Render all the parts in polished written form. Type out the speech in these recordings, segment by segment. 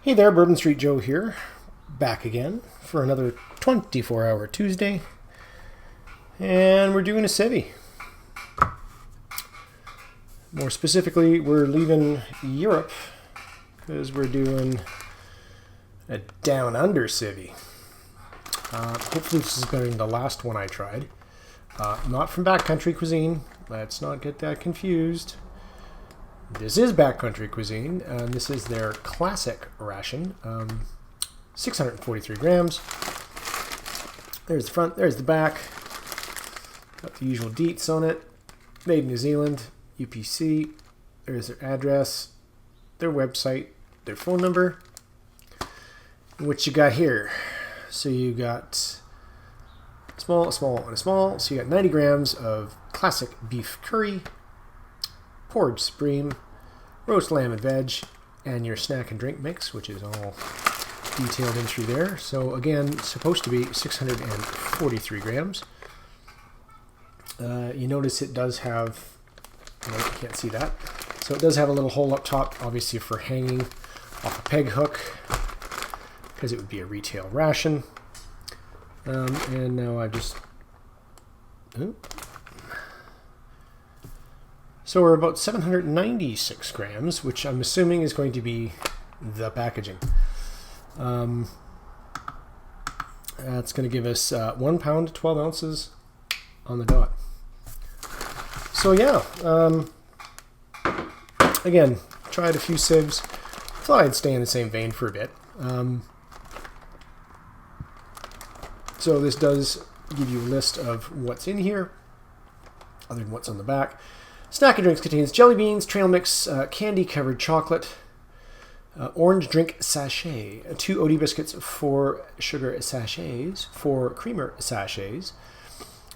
Hey there, Bourbon Street Joe here, back again for another 24-hour Tuesday, and we're doing a civvy. More specifically, we're leaving Europe because we're doing a down under civvy. Hopefully this is better than the last one I tried. Not from Backcountry Cuisine, let's not get that confused. This is Backcountry Cuisine, and this is their classic ration. 643 grams. There's the front, there's the back. Got the usual deets on it. Made in New Zealand, UPC. There's their address, their website, their phone number. And what you got here? So you got small, and a small. So you got 90 grams of classic beef curry, porridge supreme, roast lamb and veg, and your snack and drink mix, which is all detailed in through there. So again, supposed to be 643 grams. You notice it does have, no, you can't see that. So it does have a little hole up top, obviously for hanging off a peg hook, because it would be a retail ration. And now I just, so we're about 796 grams, which I'm assuming is going to be the packaging. That's going to give us 1 pound, 12 ounces on the dot. So yeah, again, tried a few sieves. Thought I'd stay in the same vein for a bit. So this does give you a list of what's in here, other than what's on the back. Snack and drinks contains jelly beans, trail mix, candy-covered chocolate, orange drink sachet, 2 Odie biscuits, 4 sugar sachets, 4 creamer sachets,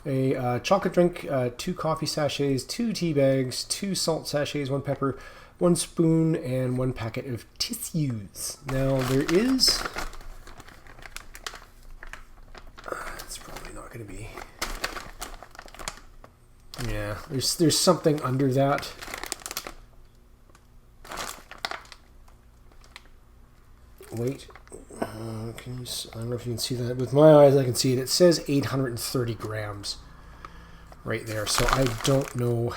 a chocolate drink, 2 coffee sachets, 2 tea bags, 2 salt sachets, 1 pepper, 1 spoon, and 1 packet of tissues. Now there is, it's probably not going to be. Yeah, there's something under that. Wait, I don't know if you can see that. With my eyes, I can see it. It says 830 grams right there. So I don't know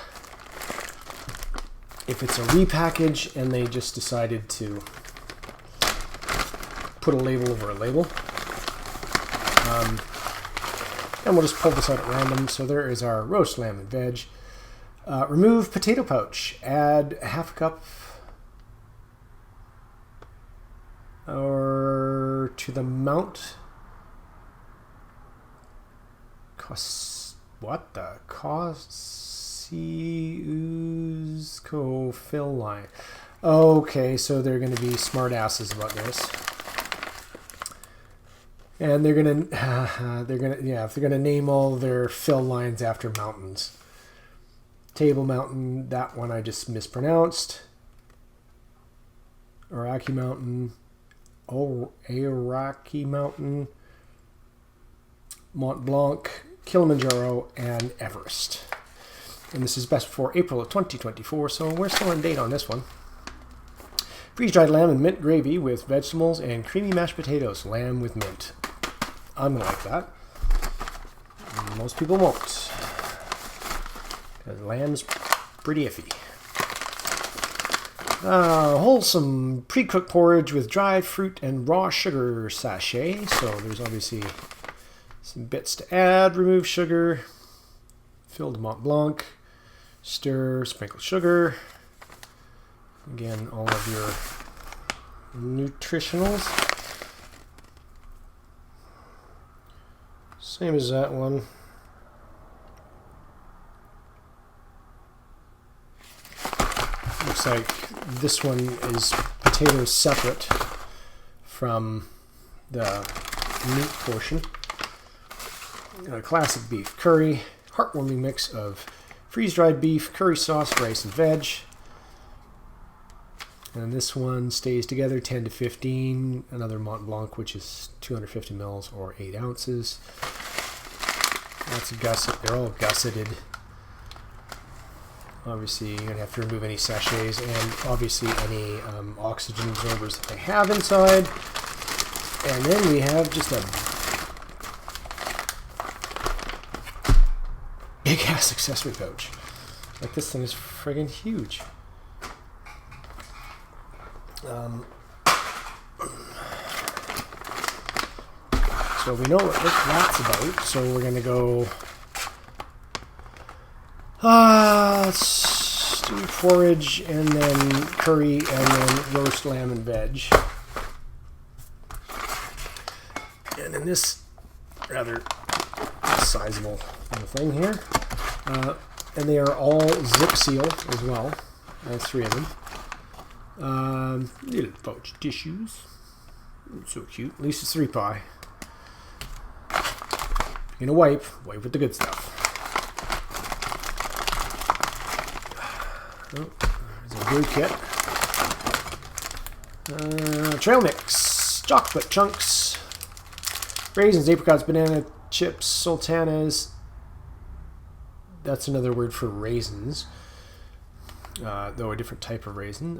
if it's a repackage and they just decided to put a label over a label. And we'll just pull this out at random. So there is our roast lamb and veg. Remove potato pouch. Add half a cup or to the Mount. What the? Kosciuszko fill line. Okay, so they're going to be smart asses about this. And they're gonna name all their fill lines after mountains. Table Mountain, that one I just mispronounced. Aoraki Mountain, Mont Blanc, Kilimanjaro, and Everest. And this is best for April of 2024, so we're still on date on this one. Freeze-dried lamb and mint gravy with vegetables and creamy mashed potatoes. Lamb with mint. I'm going to like that. Most people won't. Because lamb's pretty iffy. Wholesome pre-cooked porridge with dried fruit and raw sugar sachet. So there's obviously some bits to add. Remove sugar. Filled Mont Blanc. Stir, sprinkle sugar. Again, all of your nutritionals. Same as that one. Looks like this one is potatoes separate from the meat portion. A classic beef curry, heartwarming mix of freeze-dried beef, curry sauce, rice, and veg. And this one stays together 10 to 15. Another Mont Blanc, which is 250 mils or 8 ounces. That's a gusset. They're all gusseted. Obviously, you're going to have to remove any sachets and obviously any oxygen absorbers that they have inside. And then we have just a big ass accessory pouch. Like, this thing is friggin' huge. So we know what that's about. So we're going to go stewed porridge and then curry and then roast lamb and veg. And in this rather sizable little thing here. And they are all zip sealed as well. There's 3 of them. Little pouch tissues. So cute. At least it's 3 pie. You're gonna wipe with the good stuff. Oh, there's a brew kit. Trail mix, chocolate chunks, raisins, apricots, banana chips, sultanas. That's another word for raisins, though a different type of raisin.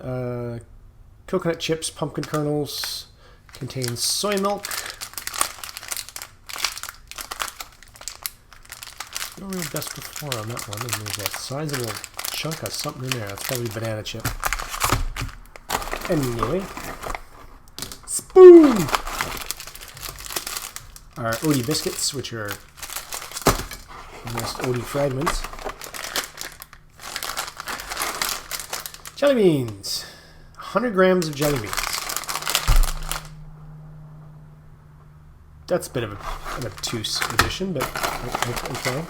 Coconut chips, pumpkin kernels, contains soy milk. No real best before on that one, and there's a sizable chunk of something in there. That's probably banana chip. Anyway, spoon! Our Odie biscuits, which are almost Odie fragments. Jelly beans. 100 grams of jelly beans. That's a bit of an obtuse addition, but okay.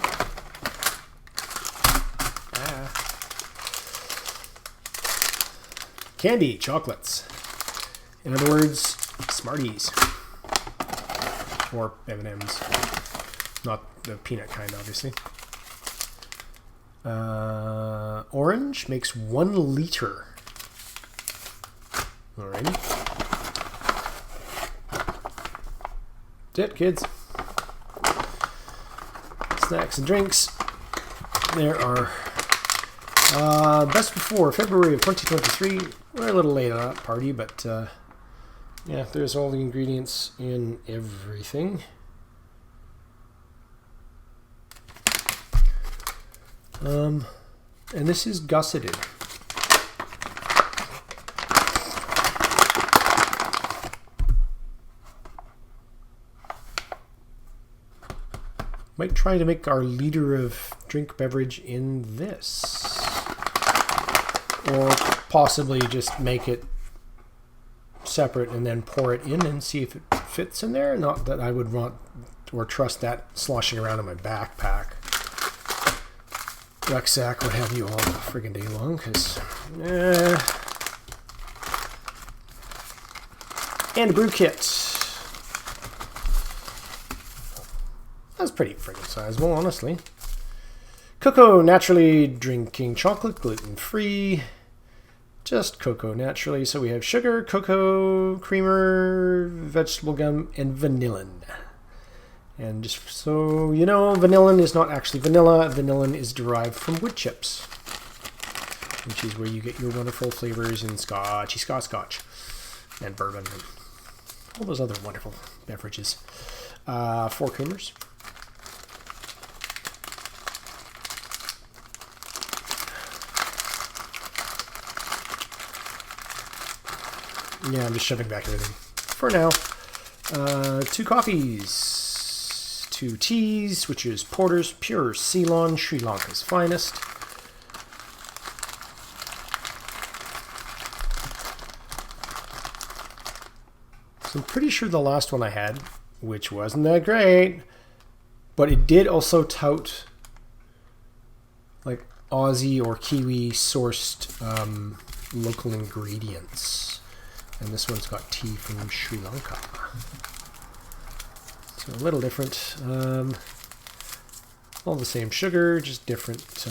Candy, chocolates. In other words, Smarties. Or M&M's. Not the peanut kind, obviously. Orange makes 1 liter. Alrighty. That's it, kids. Snacks and drinks. There are best before February of 2023. We're a little late on that party, but yeah, there's all the ingredients in everything. And this is gusseted. Might try to make our liter of drink beverage in this. Or possibly just make it separate and then pour it in and see if it fits in there. Not that I would want or trust that sloshing around in my backpack, rucksack, what have you, all the friggin' day long, because and a brew kit. That's pretty friggin' sizable, honestly. Cocoa naturally drinking chocolate, gluten-free. Just cocoa naturally. So we have sugar, cocoa, creamer, vegetable gum, and vanillin. And just so you know, vanillin is not actually vanilla. Vanillin is derived from wood chips, which is where you get your wonderful flavors in scotch, and bourbon, and all those other wonderful beverages. 4 creamers. Yeah, I'm just shoving back everything for now. 2 coffees, 2 teas, which is Porter's Pure Ceylon, Sri Lanka's finest. So I'm pretty sure the last one I had, which wasn't that great, but it did also tout like Aussie or Kiwi sourced local ingredients. And this one's got tea from Sri Lanka. So a little different. All the same sugar, just different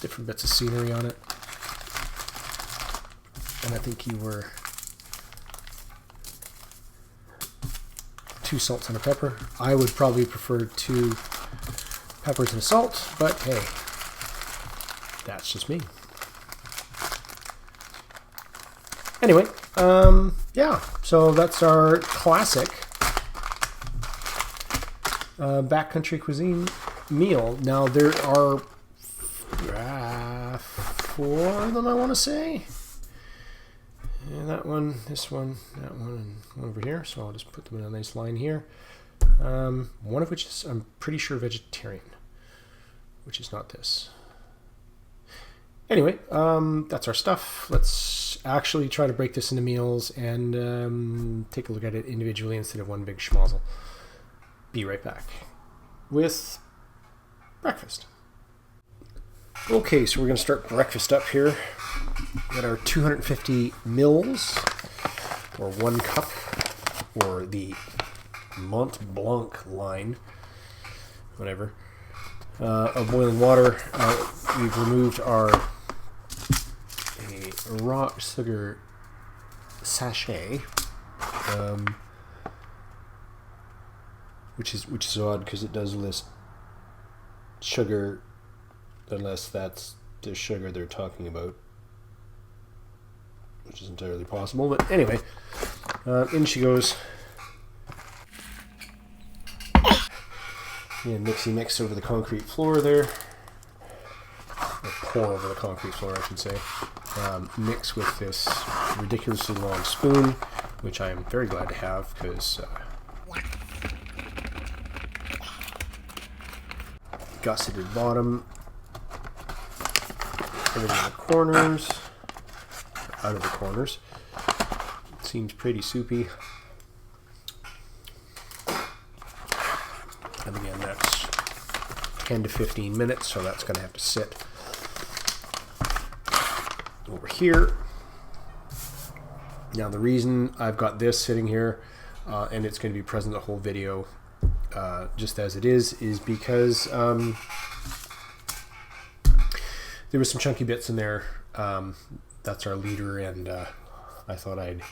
different bits of scenery on it. And I think you were 2 salts and a pepper. I would probably prefer 2 peppers and salt, but hey, that's just me. Anyway, yeah, so that's our classic backcountry cuisine meal. Now there are 4 of them, I want to say. Yeah, that one, this one, that one, and one over here. So I'll just put them in a nice line here. One of which is, I'm pretty sure, vegetarian, which is not this. Anyway, that's our stuff. Let's actually try to break this into meals and take a look at it individually instead of one big schmozzle. Be right back with breakfast. Okay, so we're going to start breakfast up here. We got our 250 mils, or 1 cup, or the Mont Blanc line, whatever, of boiling water. We've removed our raw sugar sachet, which is odd because it does list sugar, unless that's the sugar they're talking about, which is entirely possible. But anyway, in she goes. And mixy mix over the concrete floor there. Or pour over the concrete floor, I should say. Mix with this ridiculously long spoon, which I am very glad to have because gusseted bottom, everything in the corners, out of the corners. It seems pretty soupy. And again, that's 10 to 15 minutes, so that's going to have to sit over here. Now, the reason I've got this sitting here, and it's going to be present the whole video, just as it is because there was some chunky bits in there. That's our leader, and I thought I'd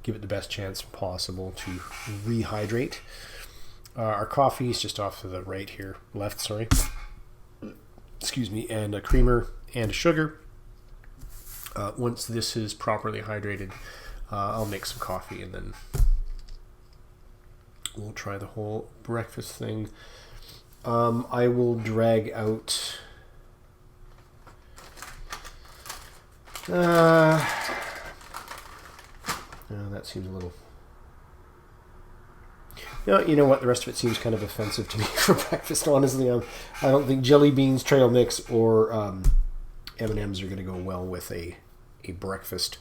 give it the best chance possible to rehydrate. Our coffee is just off to the right here, left, sorry. Excuse me, and a creamer and a sugar. Once this is properly hydrated, I'll make some coffee and then we'll try the whole breakfast thing. I will drag out that seems a little... You know what? The rest of it seems kind of offensive to me for breakfast, honestly. I don't think jelly beans, trail mix, or M&Ms are going to go well with a breakfast.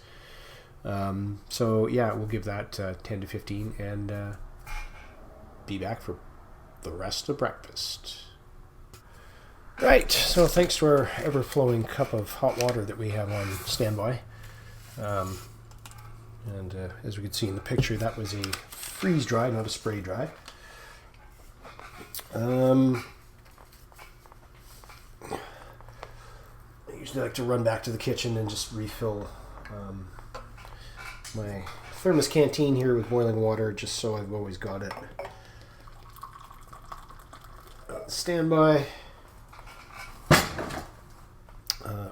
So, yeah, we'll give that 10 to 15 and be back for the rest of breakfast. Right, so thanks to our ever-flowing cup of hot water that we have on standby. And as we can see in the picture, that was a freeze dry, not a spray dry. I usually like to run back to the kitchen and just refill my thermos canteen here with boiling water, just so I've always got it standby.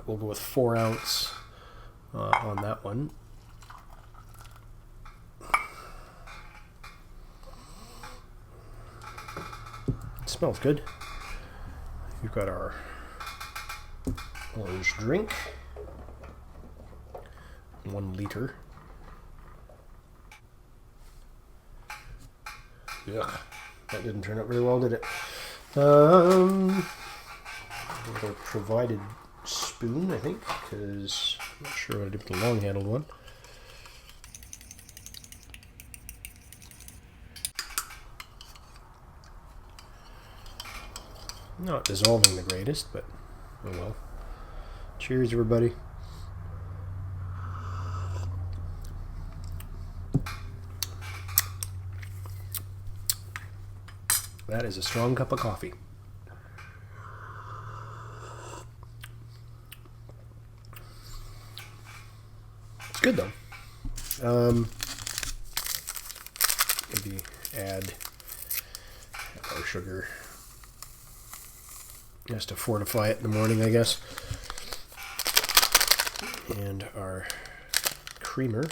We'll go with 4 ounce on that one. It smells good. We've got our orange drink, 1 liter. Yeah, that didn't turn out very well, did it? With our provided spoon, I think, because I'm not sure what I did with the long-handled one. Not dissolving the greatest, but oh well. Cheers, everybody. That is a strong cup of coffee. It's good though. Maybe add our sugar. just to fortify it in the morning, I guess. And our creamer.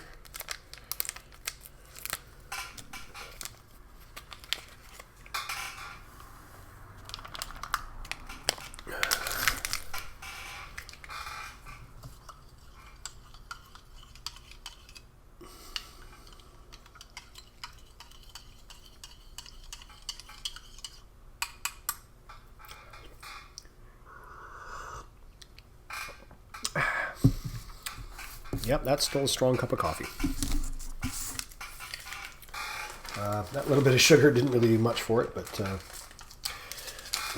Yep, that's still a strong cup of coffee. That little bit of sugar didn't really do much for it, but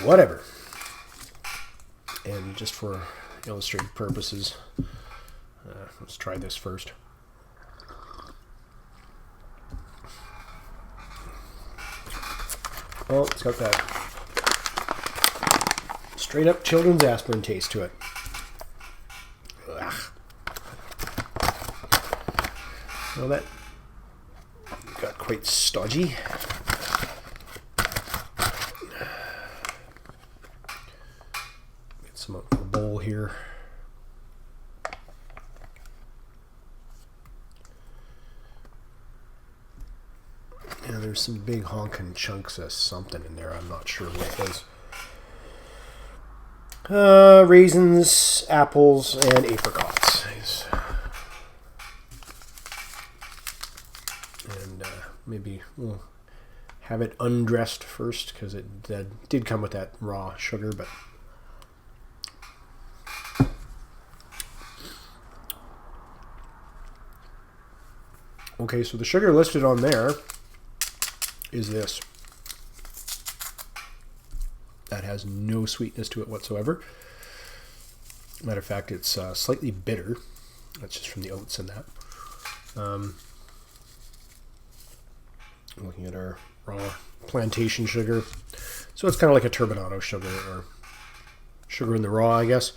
whatever. And just for illustrative purposes, let's try this first. Oh, it's got that straight up children's aspirin taste to it. Ugh. Well, that got quite stodgy. Get some out of the bowl here. Yeah, there's some big honking chunks of something in there. I'm not sure what it is. Raisins, apples, and apricots. And maybe we'll have it undressed first because it did come with that raw sugar, but okay, so the sugar listed on there is this. That has no sweetness to it whatsoever. Matter of fact, it's slightly bitter. That's just from the oats in that. Looking at our raw plantation sugar. So it's kind of like a turbinado sugar, or sugar in the raw, I guess.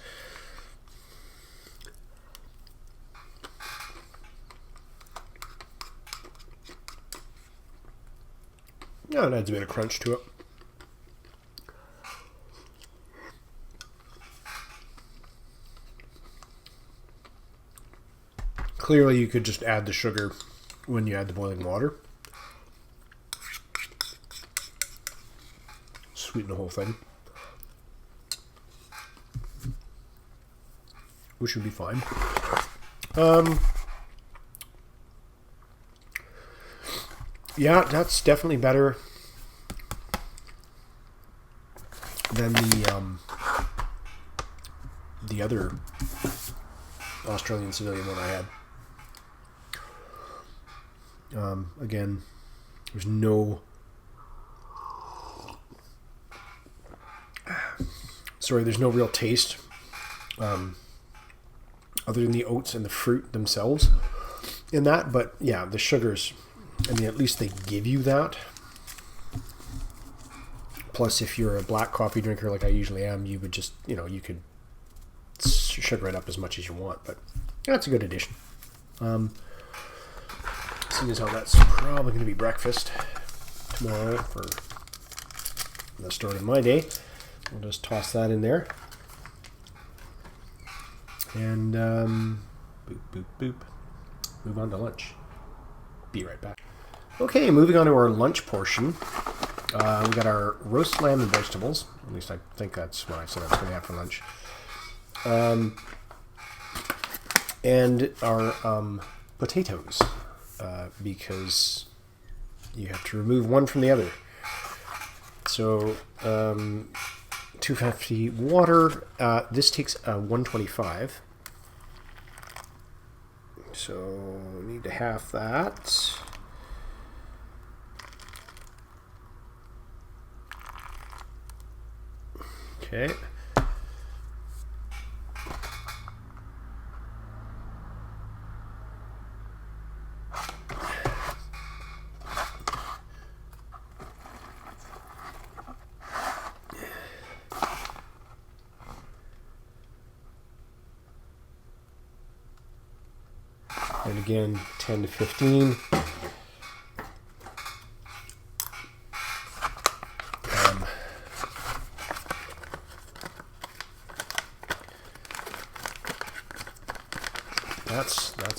Yeah, it adds a bit of crunch to it. Clearly, you could just add the sugar when you add the boiling water. Sweeten the whole thing. Which would be fine. Yeah, that's definitely better than the other Australian civilian one I had. Again, there's no real taste other than the oats and the fruit themselves in that. But yeah, the sugars, I mean, at least they give you that. Plus, if you're a black coffee drinker like I usually am, you would just, you could sugar it up as much as you want. But that's a good addition. Seeing as how that's probably going to be breakfast tomorrow for the start of my day, we'll just toss that in there. And boop, boop, boop. Move on to lunch. Be right back. Okay, moving on to our lunch portion. We got our roast lamb and vegetables. At least I think that's what I said I was going to have for lunch. And our potatoes, because you have to remove one from the other. So 250 water. This takes 125. So we need to half that. Okay. And again, 10 to 15.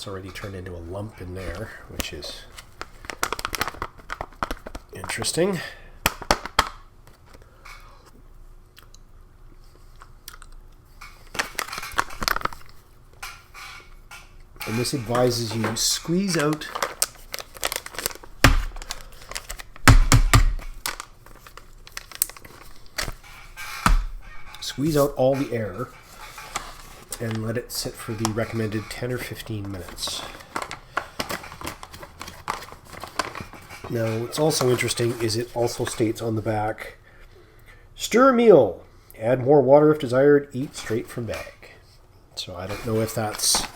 it's already turned into a lump in there, which is interesting. And this advises you squeeze out all the air and let it sit for the recommended 10 or 15 minutes. Now, what's also interesting is it also states on the back, stir a meal, add more water if desired, eat straight from bag. So I don't know if that's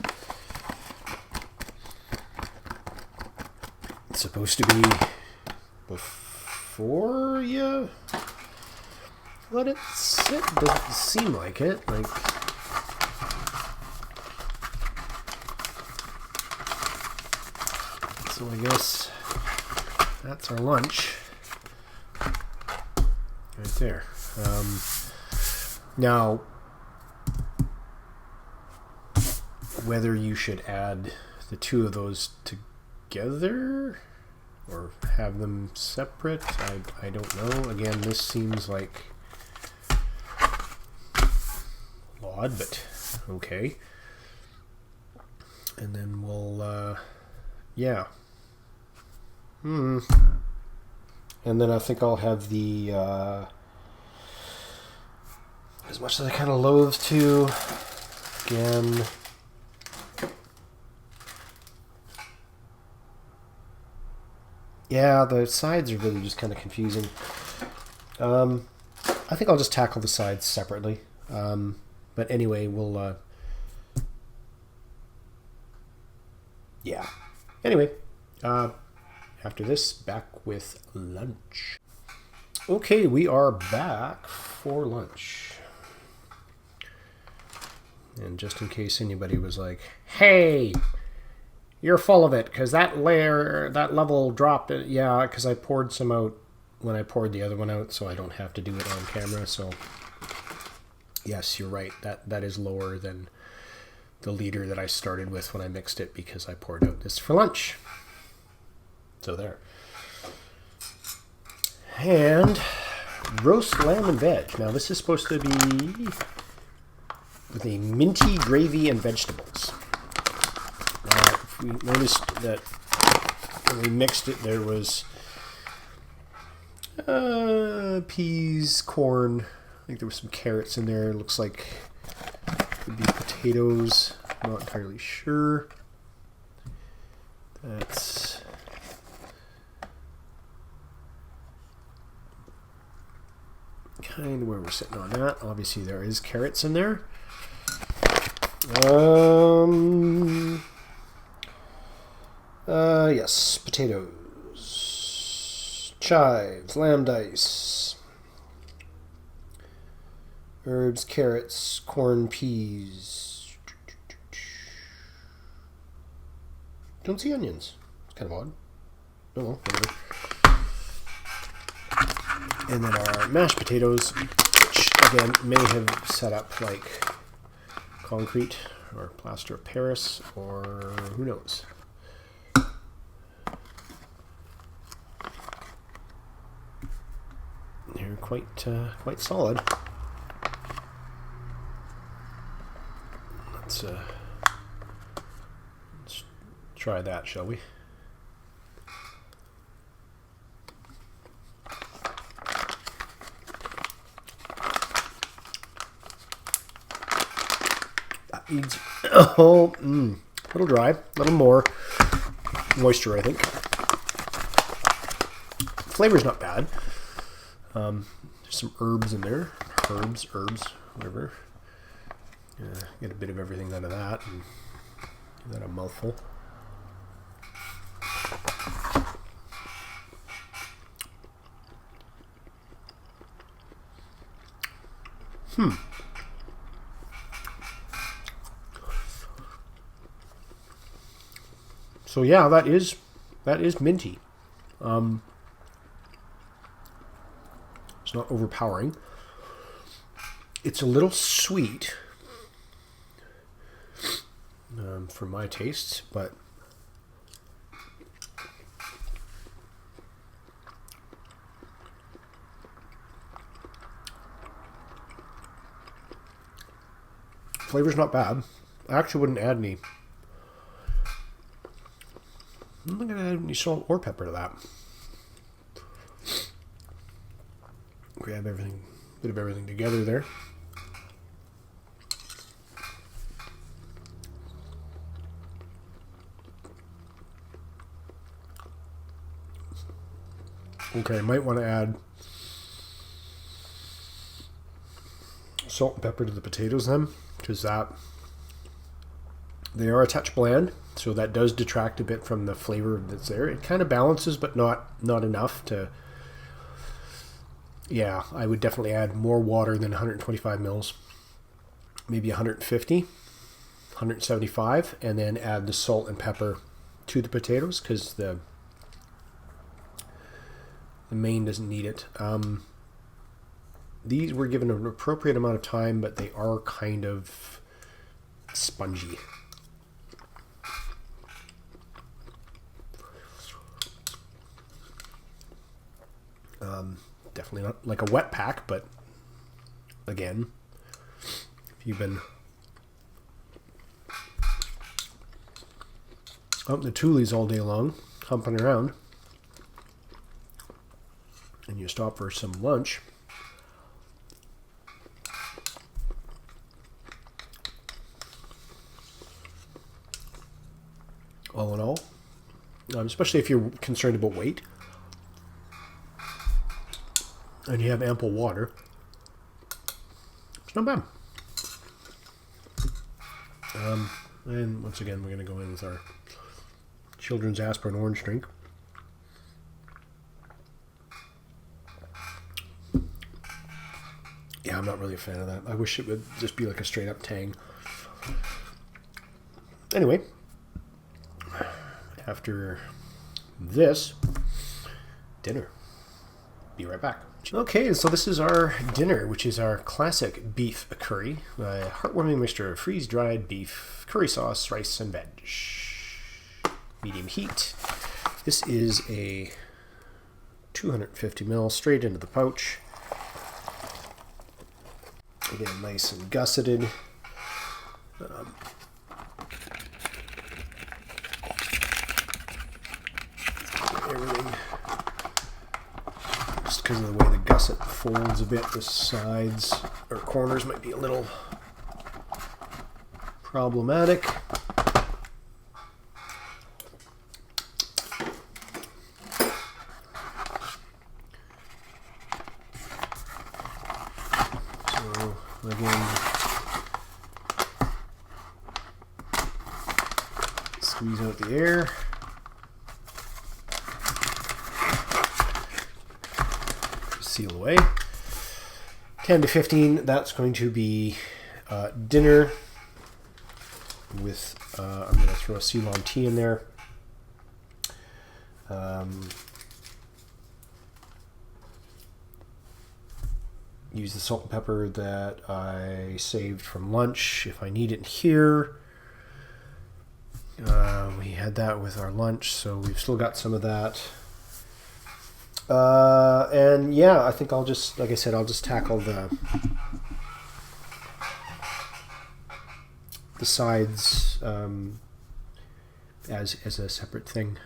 supposed to be before you let it sit. Doesn't seem like it. Like, so I guess that's our lunch right there. Now, whether you should add the two of those together or have them separate, I don't know. Again, this seems like odd, but okay. And then we'll, yeah. And then I think I'll have the, as much as I kind of loathe to, again, yeah, the sides are really just kind of confusing. I think I'll just tackle the sides separately. But anyway, we'll, yeah. Anyway, after this, back with lunch. Okay, we are back for lunch. And just in case anybody was like, hey, you're full of it, because that level dropped. Yeah, because I poured some out when I poured the other one out, so I don't have to do it on camera. So, yes, you're right. That is lower than the liter that I started with when I mixed it, because I poured out this for lunch. So there. And roast lamb and veg. Now, this is supposed to be with a minty gravy and vegetables. We noticed that when we mixed it, there was peas, corn. I think there were some carrots in there. It looks like could be potatoes. I'm not entirely sure. That's kind of where we're sitting on that. Obviously, there is carrots in there. Yes, potatoes, chives, lamb dice, herbs, carrots, corn, peas. Don't see onions. It's kind of odd. Oh well, whatever. And then our mashed potatoes, which again may have set up like concrete or plaster of Paris, or who knows. They're quite solid. Let's try that, shall we? That needs a little dry, a little more moisture, I think. Flavor's not bad. There's some herbs in there. Herbs, whatever. Get a bit of everything out of that. And give that a mouthful. So yeah, that is minty. It's not overpowering. It's a little sweet. for my tastes, but flavor's not bad. I actually wouldn't add any. I'm not gonna add any salt or pepper to that. Grab everything, bit of everything together there. Okay, I might want to add salt and pepper to the potatoes then, because they are a touch bland, so that does detract a bit from the flavor that's there. It kind of balances, but not enough to. Yeah, I would definitely add more water than 125 mils, maybe 150, 175, and then add the salt and pepper to the potatoes because the main doesn't need it. These were given an appropriate amount of time, but they are kind of spongy. Definitely not like a wet pack, but again, if you've been out in the Tules all day long, humping around, and you stop for some lunch, all in all, especially if you're concerned about weight and you have ample water, it's not bad. And once again, we're going to go in with our children's aspirin orange drink. Yeah, I'm not really a fan of that. I wish it would just be like a straight up Tang. Anyway, after this, dinner. Be right back. Okay, so this is our dinner, which is our classic beef curry. A heartwarming mixture of freeze-dried beef, curry sauce, rice, and veg. Medium heat. This is a 250 ml straight into the pouch. Again, nice and gusseted. Everything, just because of the way the gusset folds a bit, the sides or corners might be a little problematic. So again, squeeze out the air. Seal away. 10 to 15, that's going to be dinner with, I'm going to throw a Ceylon tea in there. Use the salt and pepper that I saved from lunch if I need it here. We had that with our lunch, so we've still got some of that. And yeah, I think I'll just, like I said, I'll just tackle the sides as a separate thing.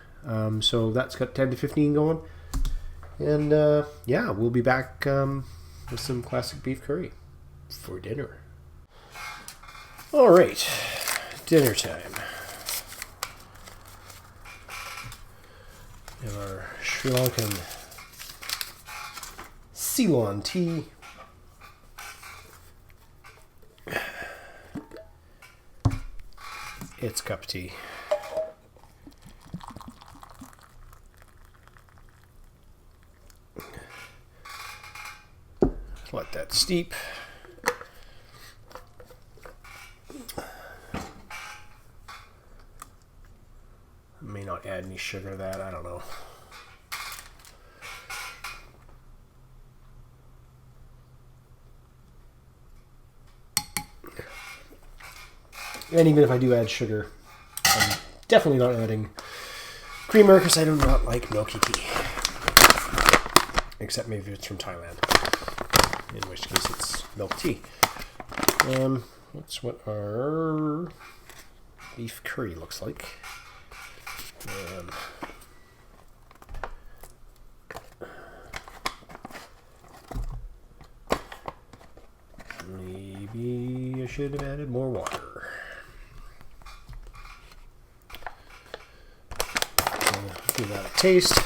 So that's got 10 to 15 going. And yeah, we'll be back with some classic beef curry for dinner. All right, dinner time. We have our Sri Lankan Ceylon tea. It's cup of tea. Let that steep. May not add any sugar to that, I don't know. And even if I do add sugar, I'm definitely not adding creamer because I do not like milky tea. Except maybe it's from Thailand, in which case it's milk tea. That's what our beef curry looks like. Maybe I should have added more water. Give that a taste.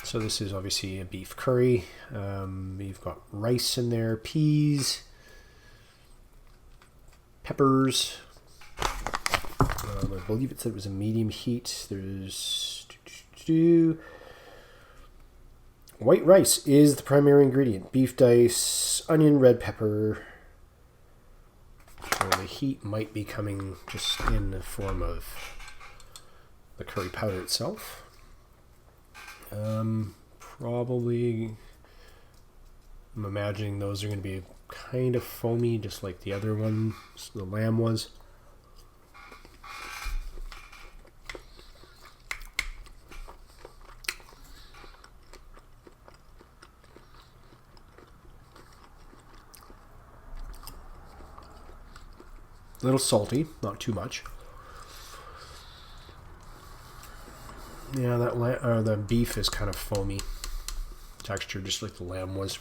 So this is obviously a beef curry. You've got rice in there, peas, peppers. I believe it said it was a medium heat. There's white rice is the primary ingredient. Beef dice, onion, red pepper. So the heat might be coming just in the form of the curry powder itself. Probably, I'm imagining those are going to be kind of foamy, just like the other one, the lamb was. A little salty, not too much. Yeah, the beef is kind of foamy texture, just like the lamb was.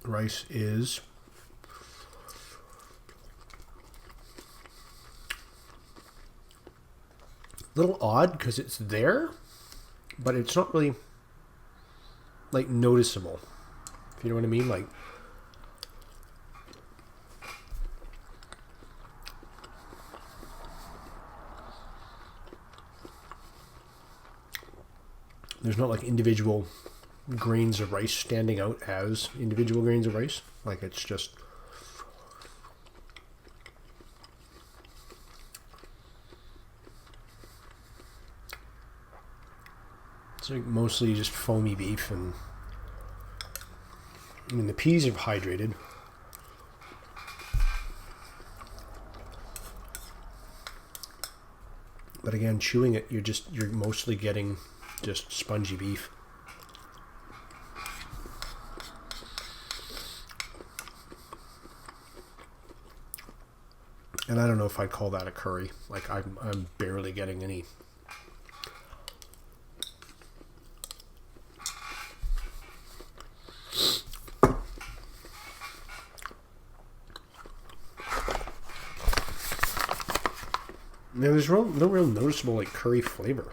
Rice is a little odd because it's there, but it's not really like noticeable. If you know what I mean, like. There's not like individual grains of rice standing out as individual grains of rice. Like it's just it's like mostly just foamy beef, and I mean the peas are hydrated. But again, chewing it, you're mostly getting just spongy beef. And I don't know if I'd call that a curry. Like I'm barely getting any. There's no real noticeable like curry flavor.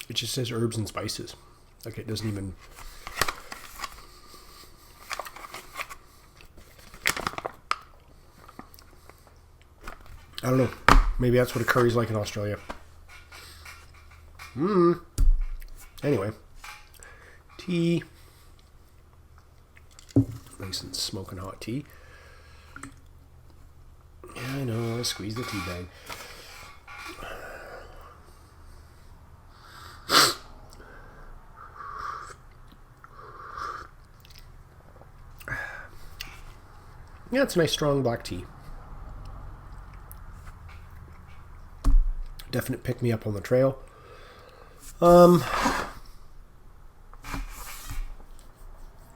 It just says herbs and spices. Like it doesn't even. I don't know. Maybe that's what a curry's like in Australia. Anyway. Tea. Nice and smoking hot tea. Yeah, I know. I squeezed the tea bag. Yeah, it's a nice strong black tea. Definite pick me up on the trail.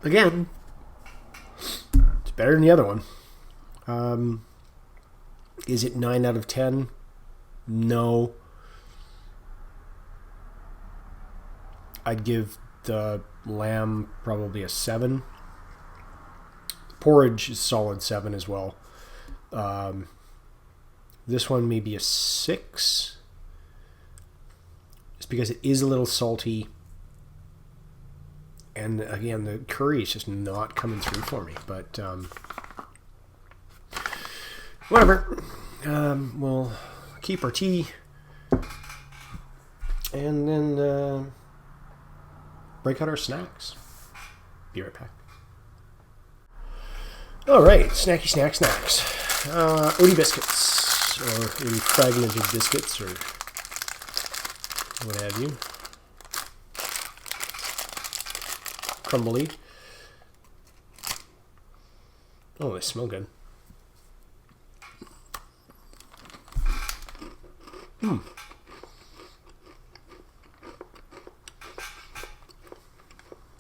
Again, it's better than the other one. Is it 9 out of 10? No. I'd give the lamb probably a 7. Porridge is solid 7 as well. This one may be a 6. Just because it is a little salty. And again, the curry is just not coming through for me. But whatever. We'll keep our tea. And then break out our snacks. Be right back. All right, snacky snacks. Odie biscuits, or Odie fragmented biscuits, or what have you. Crumbly. Oh, they smell good.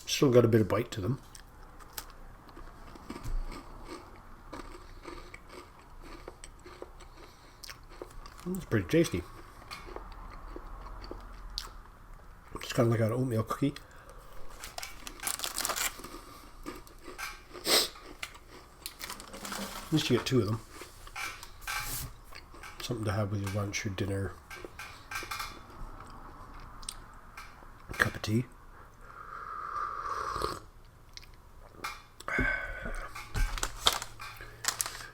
Still got a bit of bite to them. It's pretty tasty. It's kind of like an oatmeal cookie. At least you get 2 of them. Something to have with your lunch or dinner. A cup of tea.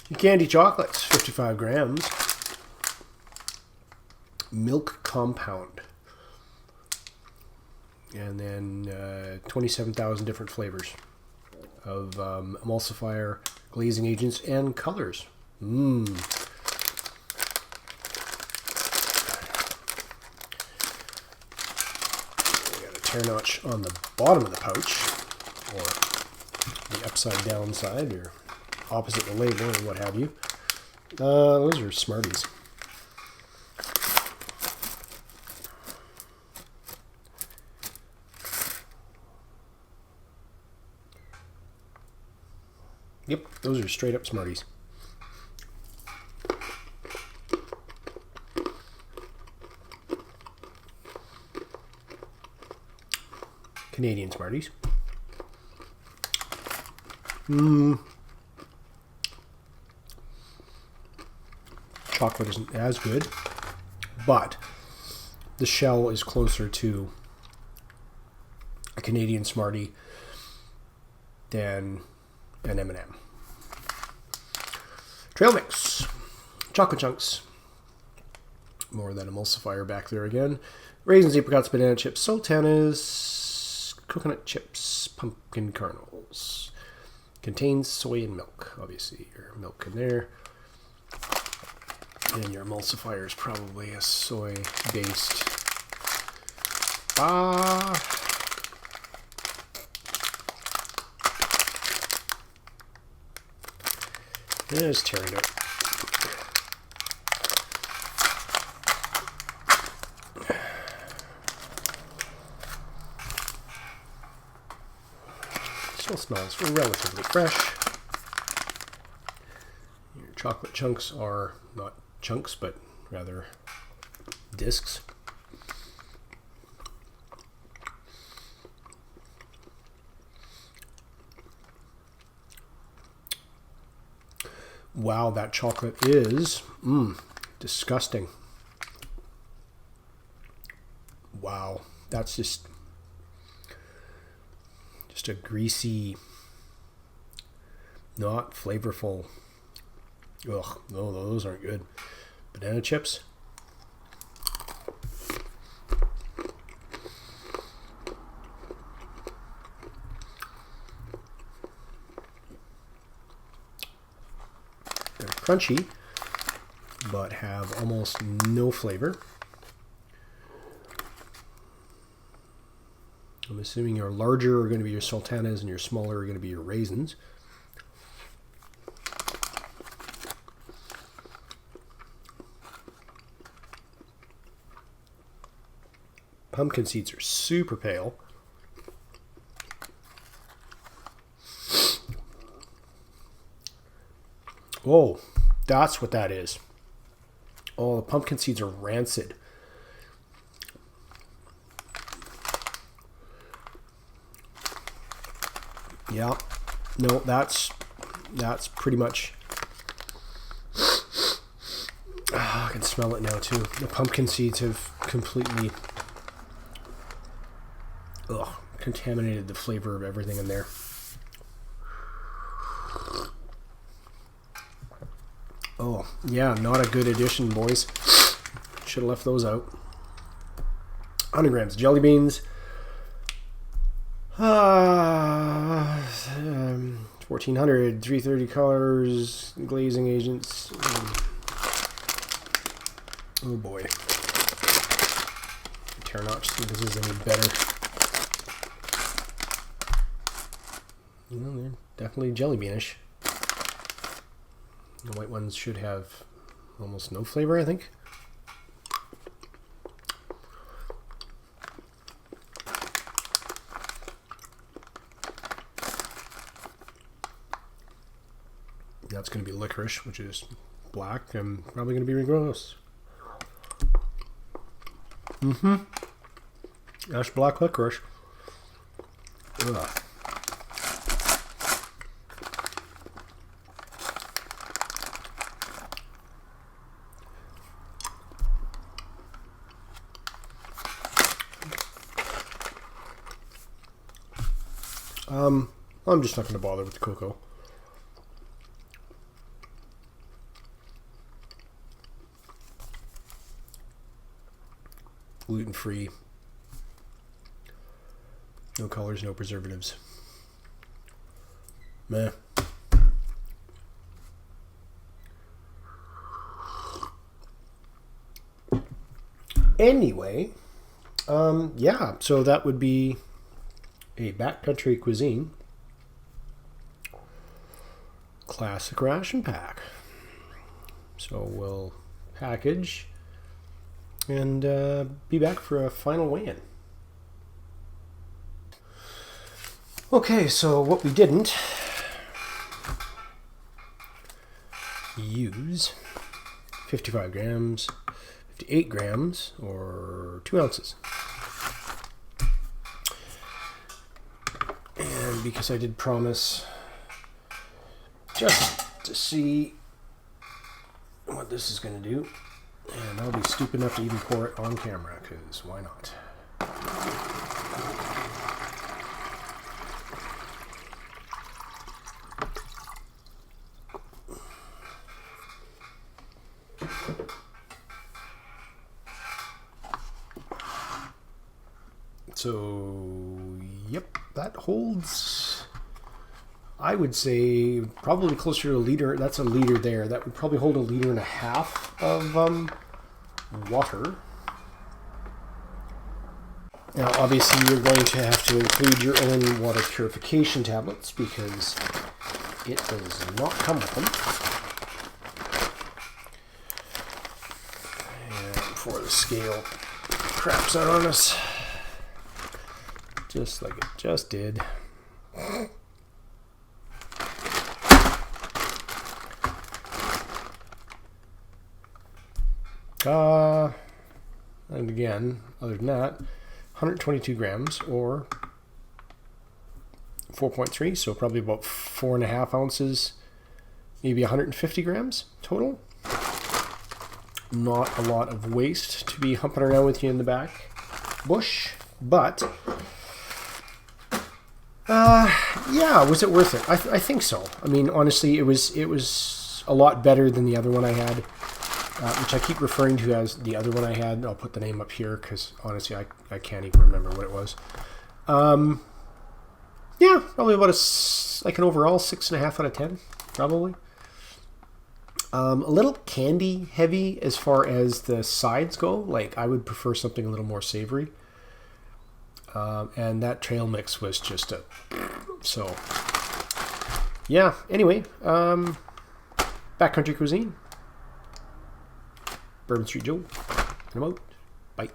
Your candy chocolates, 55 grams. Milk compound. And then 27,000 different flavors of emulsifier, glazing agents, and colors. Got a tear notch on the bottom of the pouch, or the upside down side, or opposite the label, or what have you. Those are Smarties. Yep, those are straight up Smarties. Canadian Smarties. Chocolate isn't as good, but the shell is closer to a Canadian Smartie than an M&M. Trail mix, chocolate chunks, more of that emulsifier back there again. Raisins, apricots, banana chips, sultanas, coconut chips, pumpkin kernels. Contains soy and milk, obviously. Your milk in there. And your emulsifier is probably a soy-based. Just tearing it. Still smells relatively fresh. Your chocolate chunks are not chunks, but rather discs. Wow, that chocolate is disgusting. Wow, that's just a greasy, not flavorful. Ugh, no, those aren't good. Banana chips. They're crunchy, but have almost no flavor. I'm assuming your larger are going to be your sultanas and your smaller are going to be your raisins. Pumpkin seeds are super pale. Oh, that's what that is. Oh, the pumpkin seeds are rancid. Yeah, no, that's pretty much. I can smell it now too. The pumpkin seeds have completely contaminated the flavor of everything in there. Oh, yeah, not a good addition, boys. Should have left those out. 100 grams jelly beans. 1400, 330 colors, glazing agents. Oh boy. Tear notch, think this is any better. Well, they're definitely jelly beanish. The white ones should have almost no flavor, I think. That's going to be licorice, which is black and probably going to be gross. Ash black licorice. Ugh. I'm just not going to bother with the cocoa. Gluten-free. No colors, no preservatives. Meh. Anyway, yeah, so that would be a backcountry cuisine classic ration pack. So we'll package and be back for a final weigh-in. Okay, so what we didn't use, 55 grams, 58 grams, or 2 ounces. And because I did promise just to see what this is going to do, and I'll be stupid enough to even pour it on camera, because why not? So, yep, that holds, I would say, probably closer to a liter. That's a liter there. That would probably hold 1.5 liters of water. Now, obviously, you're going to have to include your own water purification tablets because it does not come with them. And before the scale craps out on us, just like it just did. And again, other than that, 122 grams or 4.3, so probably about 4.5 ounces, maybe 150 grams total. Not a lot of waste to be humping around with you in the back bush, but yeah, was it worth it? I think so. I mean, honestly, it was a lot better than the other one I had, which I keep referring to as the other one I had. I'll put the name up here because honestly, I can't even remember what it was. Yeah, probably about like an overall 6.5 out of 10, probably. A little candy heavy as far as the sides go. Like, I would prefer something a little more savory. And that trail mix was just a... So, yeah, anyway, backcountry cuisine. Bourbon Street Joe. I'm out. Bye.